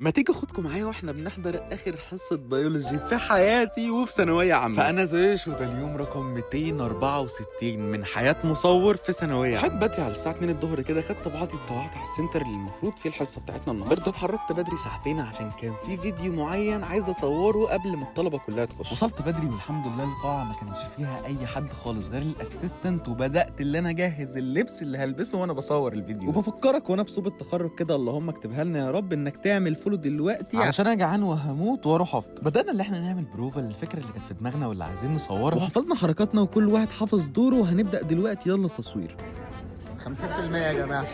ما تيجي اخدكم معايا واحنا بنحضر اخر حصه بيولوجي في حياتي وفي ثانويه عامه. فانا زيش وده اليوم رقم 264 من حياه مصور في ثانويه عامه. حاجه بدري على الساعه 2 الظهر كده خدت بعضي اتطوعت على السنتر اللي المفروض فيه الحصه بتاعتنا النهارده، بس اتحركت بدري ساعتين عشان كان في فيديو معين عايز اصوره قبل ما الطلبه كلها تخش. وصلت بدري والحمد لله القاعه ما كانش فيها اي حد خالص غير الاسيستنت، وبدات اللي انا اجهز اللبس اللي هلبسه وانا بصور الفيديو. وبفكرك وانا بصوب التخرج كده اللهم اكتبها لنا يا رب انك تعمل فولو دلوقتي عشان انا جعان وهموت واروح افطر. بدأنا اللي احنا نعمل بروفا للفكره اللي كانت في دماغنا واللي عايزين نصورها، وحفظنا حركاتنا وكل واحد حافظ دوره، وهنبدأ دلوقتي يلا تصوير. 50% يا جماعه.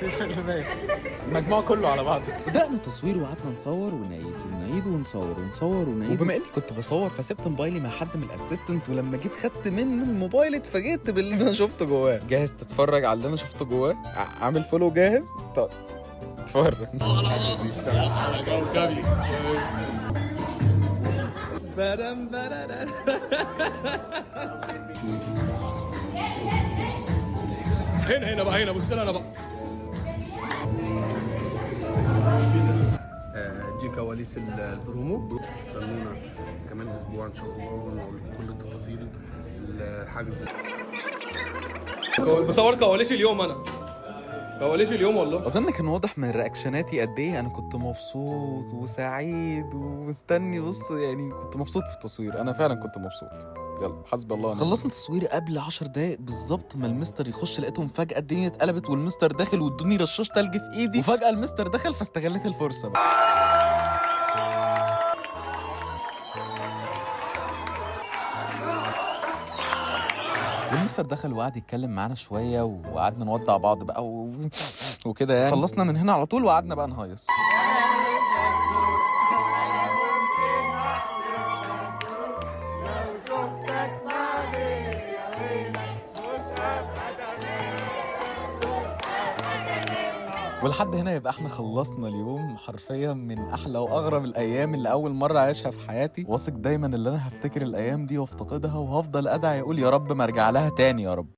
50% المجموع كله على بعضه. بدأنا تصوير وقعدنا نصور ونعيد ونصور ونعيد. وبما اني كنت بصور فسبت موبايلي مع حد من الاسيستنت، ولما جيت خدت منه الموبايل اتفاجئت باللي انا شفته جواه. جاهز تتفرج على اللي انا شفته جواه؟ عامل فولو جاهز؟ طب اتفرج. هنا بقى، هنا بص لنا بقى. دي كواليس البرومو. استنونا كمان اسبوع ان شاء الله ونقول كل التفاصيل الحجز. بصور كواليس اليوم، انا كواليس اليوم والله. اظن كان واضح من رياكشناتي قد ايه انا كنت مبسوط وسعيد ومستني. بص يعني كنت مبسوط في التصوير، انا فعلا كنت مبسوط. يلا حسبي الله ونعم. خلصنا تصوير قبل 10 دقايق بالظبط ما المستر يخش، لقيتهم فجأة الدنيا اتقلبت والمستر داخل وادوني رشاش تلج في ايدي، وفجأة المستر دخل فاستغلت الفرصة بقى. والمستر دخل وقعد يتكلم معانا شويه وقعدنا نودع بعض بقى وكده يعني. خلصنا من هنا على طول وقعدنا بقى نهيص. ولحد هنا يبقى احنا خلصنا اليوم حرفيا من احلى واغرب الايام اللي اول مره اعيشها في حياتي. واثق دايما ان انا هفتكر الايام دي وافتقدها، وهفضل ادعي اقول يا رب ما ارجع لها تاني يا رب.